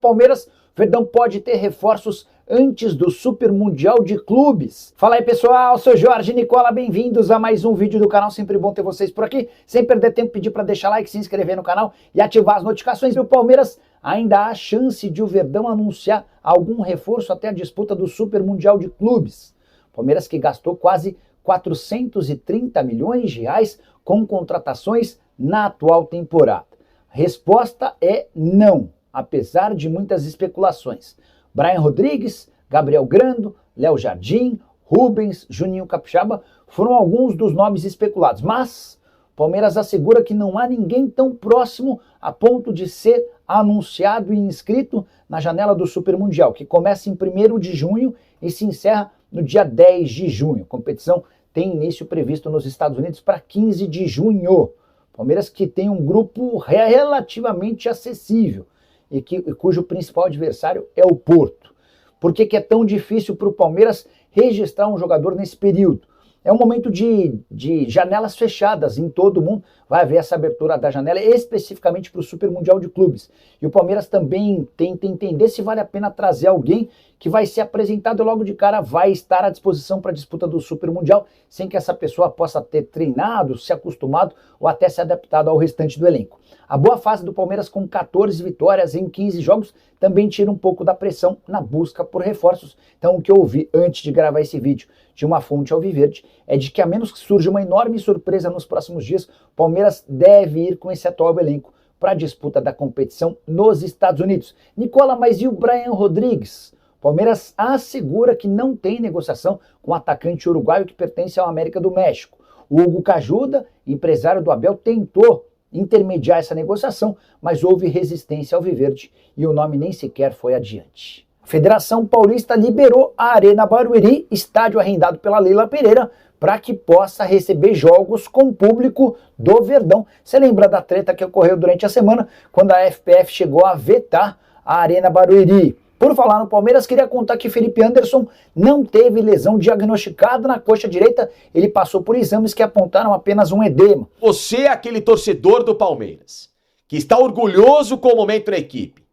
Palmeiras, o Verdão pode ter reforços antes do Super Mundial de Clubes. Fala aí, pessoal, sou Jorge Nicola, bem-vindos a mais um vídeo do canal, sempre bom ter vocês por aqui. Sem perder tempo, pedir para deixar like, se inscrever no canal e ativar as notificações. E o Palmeiras ainda há chance de o Verdão anunciar algum reforço até a disputa do Super Mundial de Clubes. Palmeiras que gastou quase 430 milhões de reais com contratações na atual temporada. Resposta é não, apesar de muitas especulações. Brian Rodrigues, Gabriel Grando, Léo Jardim, Rubens, Juninho Capixaba foram alguns dos nomes especulados, mas Palmeiras assegura que não há ninguém tão próximo a ponto de ser anunciado e inscrito na janela do Super Mundial, que começa em 1º de junho e se encerra no dia 10 de junho. A competição tem início previsto nos Estados Unidos para 15 de junho. Palmeiras que tem um grupo relativamente acessível e cujo principal adversário é o Porto. Por que é tão difícil para o Palmeiras registrar um jogador nesse período? É um momento de janelas fechadas em todo o mundo. Vai haver essa abertura da janela especificamente para o Super Mundial de Clubes. E o Palmeiras também tenta entender se vale a pena trazer alguém que vai ser apresentado logo de cara, vai estar à disposição para a disputa do Super Mundial, sem que essa pessoa possa ter treinado, se acostumado ou até se adaptado ao restante do elenco. A boa fase do Palmeiras com 14 vitórias em 15 jogos também tira um pouco da pressão na busca por reforços. Então o que eu ouvi antes de gravar esse vídeo de uma fonte alviverde é de que, a menos que surja uma enorme surpresa nos próximos dias, o Palmeiras deve ir com esse atual elenco para a disputa da competição nos Estados Unidos. Nicola, mas e o Brian Rodrigues? O Palmeiras assegura que não tem negociação com o atacante uruguaio que pertence ao América do México. O Hugo Cajuda, empresário do Abel, tentou intermediar essa negociação, mas houve resistência alviverde e o nome nem sequer foi adiante. A Federação Paulista liberou a Arena Barueri, estádio arrendado pela Leila Pereira, para que possa receber jogos com público do Verdão. Você lembra da treta que ocorreu durante a semana, quando a FPF chegou a vetar a Arena Barueri? Por falar no Palmeiras, queria contar que Felipe Anderson não teve lesão diagnosticada na coxa direita. Ele passou por exames que apontaram apenas um edema. Você é aquele torcedor do Palmeiras que está orgulhoso com o momento da equipe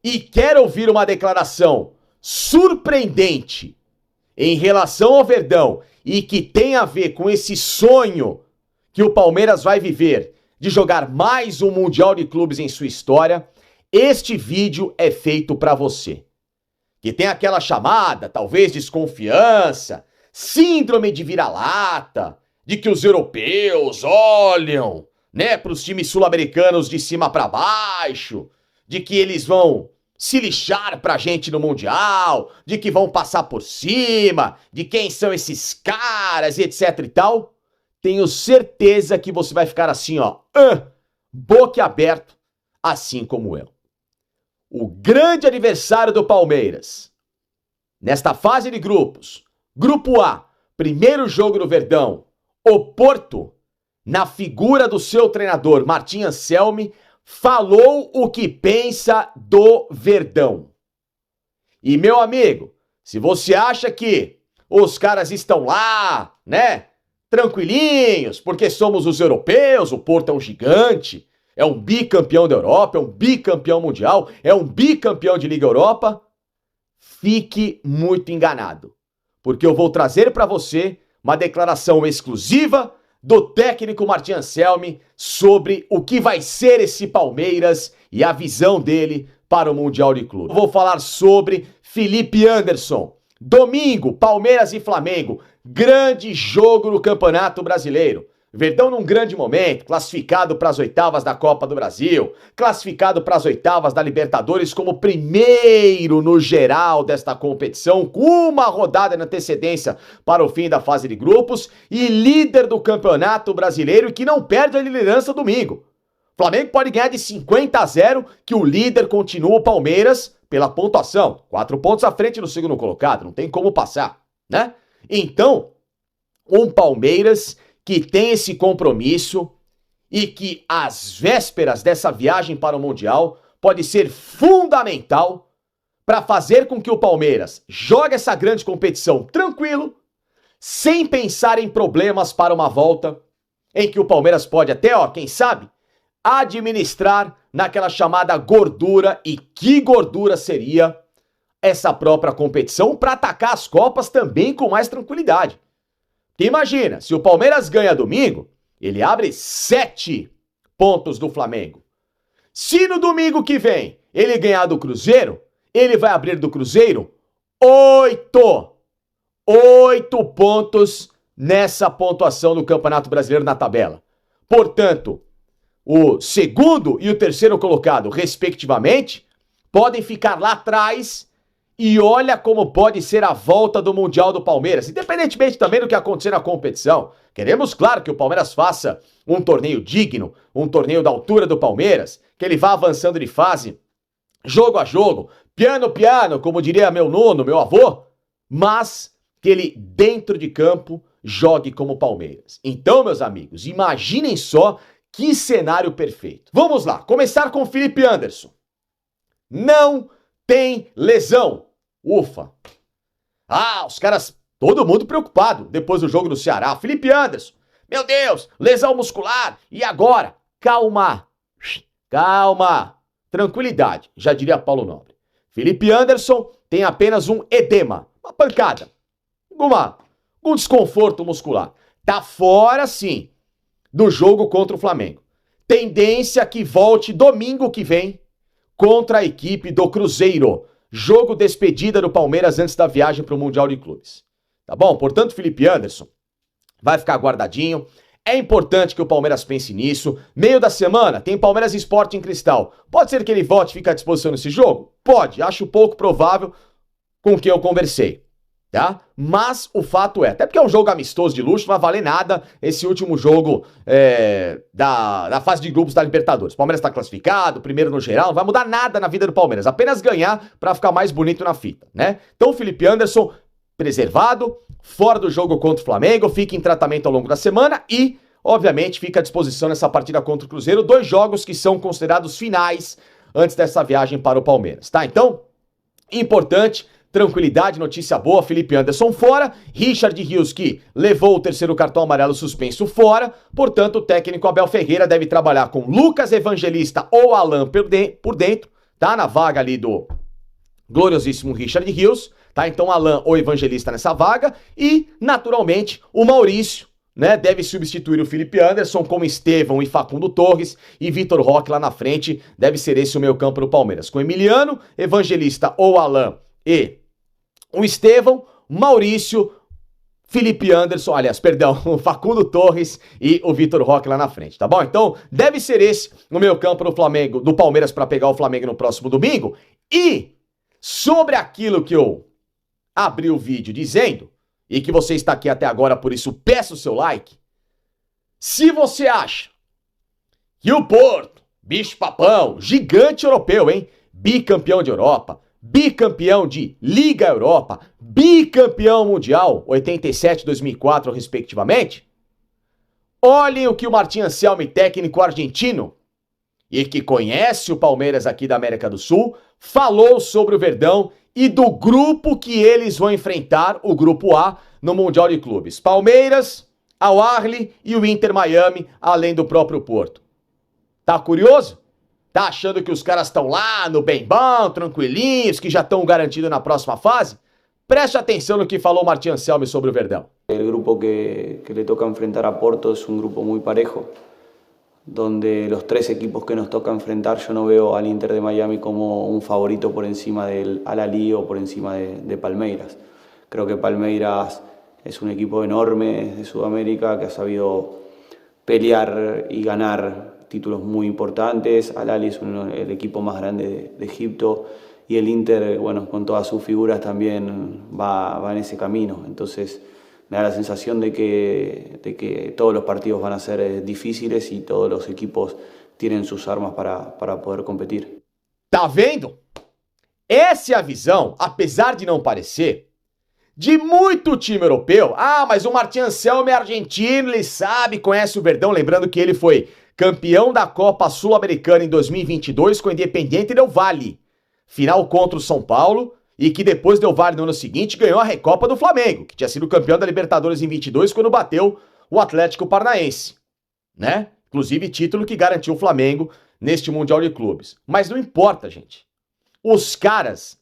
e quer ouvir uma declaração surpreendente em relação ao Verdão e que tem a ver com esse sonho que o Palmeiras vai viver de jogar mais um Mundial de Clubes em sua história. Este vídeo é feito para você, que tem aquela chamada, talvez desconfiança, síndrome de vira-lata, de que os europeus olham, né, para os times sul-americanos de cima para baixo, de que eles vão se lixar pra gente no Mundial, de que vão passar por cima, de quem são esses caras e etc e tal. Tenho certeza que você vai ficar assim, ó, boquiaberto, assim como eu. O grande adversário do Palmeiras, nesta fase de grupos, Grupo A, primeiro jogo do Verdão, o Porto, na figura do seu treinador, Martim Anselmi, falou o que pensa do Verdão. E, meu amigo, se você acha que os caras estão lá, né, tranquilinhos, porque somos os europeus, o Porto é um gigante, é um bicampeão da Europa, é um bicampeão mundial, é um bicampeão de Liga Europa, fique muito enganado. Porque eu vou trazer para você uma declaração exclusiva do técnico Martim Anselmi sobre o que vai ser esse Palmeiras e a visão dele para o Mundial de Clubes. Eu vou falar sobre Felipe Anderson. Domingo, Palmeiras e Flamengo, grande jogo no Campeonato Brasileiro. Verdão num grande momento, classificado para as oitavas da Copa do Brasil, classificado para as oitavas da Libertadores como primeiro no geral desta competição, com uma rodada de antecedência para o fim da fase de grupos e líder do Campeonato Brasileiro e que não perde a liderança domingo. O Flamengo pode ganhar de 50-0, que o líder continua o Palmeiras pela pontuação, 4 pontos à frente do segundo colocado, não tem como passar, né? Então, um Palmeiras que tem esse compromisso e que às vésperas dessa viagem para o Mundial pode ser fundamental para fazer com que o Palmeiras jogue essa grande competição tranquilo, sem pensar em problemas para uma volta, em que o Palmeiras pode até, quem sabe, administrar naquela chamada gordura, e que gordura seria essa própria competição para atacar as Copas também com mais tranquilidade. Porque imagina, se o Palmeiras ganha domingo, ele abre 7 pontos do Flamengo. Se no domingo que vem ele ganhar do Cruzeiro, ele vai abrir do Cruzeiro 8 pontos nessa pontuação do Campeonato Brasileiro na tabela. Portanto, o segundo e o terceiro colocado, respectivamente, podem ficar lá atrás, e olha como pode ser a volta do Mundial do Palmeiras, independentemente também do que acontecer na competição. Queremos, claro, que o Palmeiras faça um torneio digno, um torneio da altura do Palmeiras, que ele vá avançando de fase, jogo a jogo, piano, piano, como diria meu nono, meu avô, mas que ele, dentro de campo, jogue como Palmeiras. Então, meus amigos, imaginem só que cenário perfeito. Vamos lá, começar com o Felipe Anderson. Não tem lesão. Ufa. Os caras, todo mundo preocupado depois do jogo do Ceará. Felipe Anderson, meu Deus, lesão muscular. E agora? Calma. Calma. Tranquilidade, já diria Paulo Nobre. Felipe Anderson tem apenas um edema, uma pancada, um desconforto muscular. Tá fora, sim, do jogo contra o Flamengo. Tendência que volte domingo que vem contra a equipe do Cruzeiro. Jogo despedida do Palmeiras antes da viagem para o Mundial de Clubes. Tá bom? Portanto, Felipe Anderson vai ficar guardadinho. É importante que o Palmeiras pense nisso. Meio da semana tem Palmeiras e Sport em Cristal. Pode ser que ele volte e fique à disposição nesse jogo? Pode. Acho pouco provável com quem eu conversei. Tá? Mas o fato é, até porque é um jogo amistoso de luxo, não vai valer nada esse último jogo da fase de grupos da Libertadores. O Palmeiras está classificado, primeiro no geral, não vai mudar nada na vida do Palmeiras, apenas ganhar para ficar mais bonito na fita, né? Então o Felipe Anderson, preservado, fora do jogo contra o Flamengo, fica em tratamento ao longo da semana e, obviamente, fica à disposição nessa partida contra o Cruzeiro, 2 jogos que são considerados finais antes dessa viagem para o Palmeiras, tá? Então, importante, tranquilidade, notícia boa, Felipe Anderson fora, Richard Rios, que levou o terceiro cartão amarelo suspenso fora, portanto o técnico Abel Ferreira deve trabalhar com Lucas Evangelista ou Alan por dentro, tá? Na vaga ali do gloriosíssimo Richard Rios, tá? Então Alan ou Evangelista nessa vaga e, naturalmente, o Maurício, né, deve substituir o Felipe Anderson com Estevão e Facundo Torres e Vitor Roque lá na frente, deve ser esse o meio campo do Palmeiras, com Emiliano, Evangelista ou Alan e o Estevão, Maurício, Felipe Anderson, o Facundo Torres e o Vitor Roque lá na frente, tá bom? Então, deve ser esse o meio campo do Flamengo, do Palmeiras para pegar o Flamengo no próximo domingo. E sobre aquilo que eu abri o vídeo dizendo, e que você está aqui até agora, por isso peço o seu like. Se você acha que o Porto, bicho papão, gigante europeu, hein? Bicampeão de Europa, bicampeão de Liga Europa, bicampeão mundial, 87 e 2004 respectivamente. Olhem o que o Martín Anselmi, técnico argentino, e que conhece o Palmeiras aqui da América do Sul, falou sobre o Verdão e do grupo que eles vão enfrentar, o grupo A, no Mundial de Clubes. Palmeiras, Al Ahly e o Inter Miami, além do próprio Porto. Tá curioso? Tá achando que os caras estão lá no bem bom, tranquilinhos, que já estão garantidos na próxima fase? Preste atenção no que falou Martín Anselmi sobre o Verdão. O grupo que le toca enfrentar a Porto es un grupo muy parejo, donde los 3 equipos que nos toca enfrentar yo no veo al Inter de Miami como un favorito por encima del Al Ahly o por encima de Palmeiras. Creo que Palmeiras es un equipo enorme de Sudamérica que ha sabido pelear y ganar títulos muy importantes. Al Ahly es el equipo más grande de Egipto y el Inter, bueno, con todas sus figuras también va en ese camino. Entonces me da la sensación de que todos los partidos van a ser difíciles y todos los equipos tienen sus armas para poder competir. Tá vendo? Essa é a visão, apesar de não parecer, de muito time europeu. Mas o Martín Anselmi é argentino, ele sabe, conhece o Verdão, lembrando que ele foi campeão da Copa Sul-Americana em 2022 com o Independiente Del Valle. Final contra o São Paulo e que depois Del Valle no ano seguinte ganhou a Recopa do Flamengo, que tinha sido campeão da Libertadores em 22 quando bateu o Atlético Paranaense, né? Inclusive título que garantiu o Flamengo neste Mundial de Clubes. Mas não importa, gente. Os caras,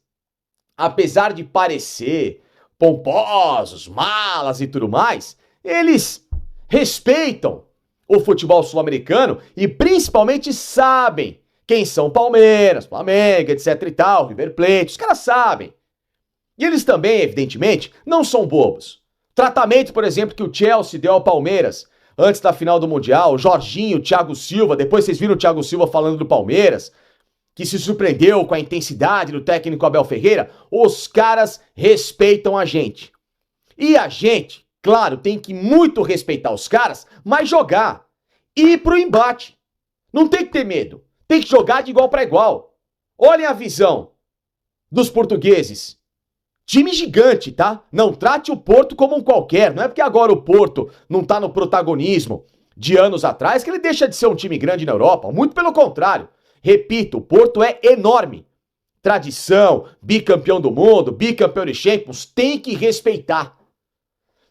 apesar de parecer pomposos, malas e tudo mais, eles respeitam o futebol sul-americano e principalmente sabem quem são Palmeiras, Flamengo, etc e tal, River Plate, os caras sabem. E eles também, evidentemente, não são bobos. Tratamento, por exemplo, que o Chelsea deu ao Palmeiras antes da final do Mundial, o Jorginho, o Thiago Silva, depois vocês viram o Thiago Silva falando do Palmeiras, que se surpreendeu com a intensidade do técnico Abel Ferreira, os caras respeitam a gente. E a gente, claro, tem que muito respeitar os caras, mas jogar. Ir pro embate. Não tem que ter medo. Tem que jogar de igual para igual. Olhem a visão dos portugueses. Time gigante, tá? Não trate o Porto como um qualquer. Não é porque agora o Porto não tá no protagonismo de anos atrás que ele deixa de ser um time grande na Europa. Muito pelo contrário. Repito, o Porto é enorme. Tradição, bicampeão do mundo, bicampeão de Champions, tem que respeitar.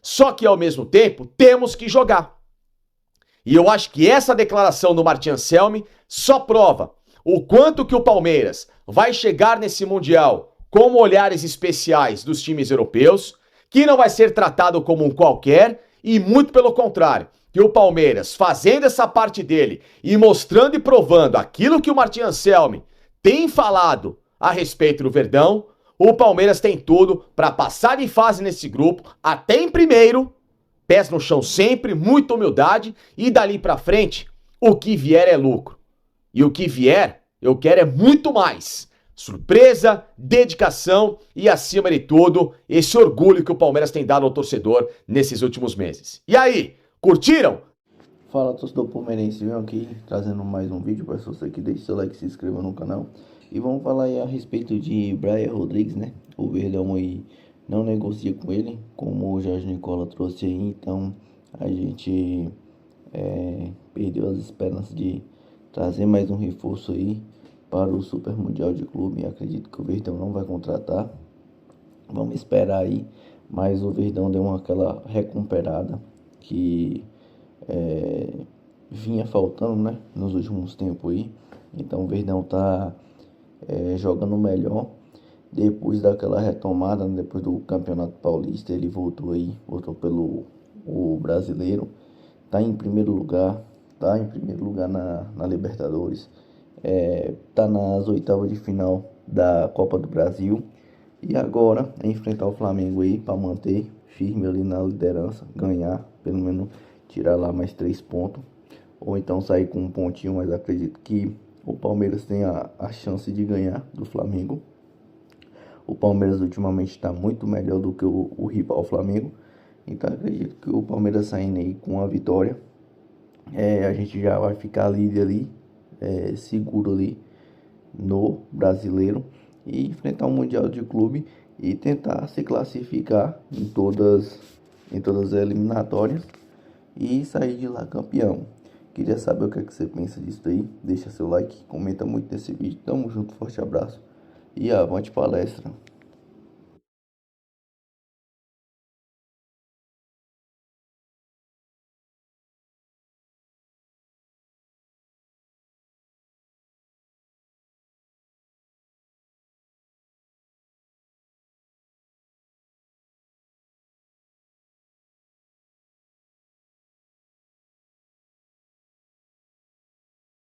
Só que ao mesmo tempo, temos que jogar. E eu acho que essa declaração do Martin Anselmi só prova o quanto que o Palmeiras vai chegar nesse Mundial com olhares especiais dos times europeus, que não vai ser tratado como um qualquer, e muito pelo contrário, que o Palmeiras, fazendo essa parte dele e mostrando e provando aquilo que o Martin Anselmi tem falado a respeito do Verdão, o Palmeiras tem tudo para passar de fase nesse grupo, até em primeiro, pés no chão sempre, muita humildade, e dali para frente, o que vier é lucro. E o que vier, eu quero é muito mais. Surpresa, dedicação e, acima de tudo, esse orgulho que o Palmeiras tem dado ao torcedor nesses últimos meses. E aí, curtiram? Fala, torcedor palmeirense, venho aqui trazendo mais um vídeo para você que deixe seu like e se inscreva no canal. E vamos falar aí a respeito de Brian Rodrigues, né? O Verdão aí não negocia com ele, como o Jorge Nicola trouxe aí, então a gente perdeu as esperanças de trazer mais um reforço aí para o Super Mundial de Clube. E acredito que o Verdão não vai contratar. Vamos esperar aí, mas o Verdão deu aquela recuperada que vinha faltando, né, nos últimos tempos aí. Então o Verdão tá jogando melhor depois daquela retomada, né, depois do Campeonato Paulista. Ele voltou pelo o Brasileiro, tá em primeiro lugar na Libertadores, tá nas oitavas de final da Copa do Brasil, e agora é enfrentar o Flamengo aí para manter firme ali na liderança, ganhar, pelo menos tirar lá mais 3 pontos, ou então sair com um pontinho, mas acredito que o Palmeiras tem a chance de ganhar do Flamengo. O Palmeiras ultimamente está muito melhor do que o rival Flamengo, então acredito que o Palmeiras saindo aí com a vitória, a gente já vai ficar líder ali, seguro ali no Brasileiro, e enfrentar o Mundial de Clube e tentar se classificar em todas as eliminatórias e sair de lá campeão. Queria saber o que você pensa disso aí. Deixa seu like, comenta muito nesse vídeo. Tamo junto, forte abraço e avante palestra.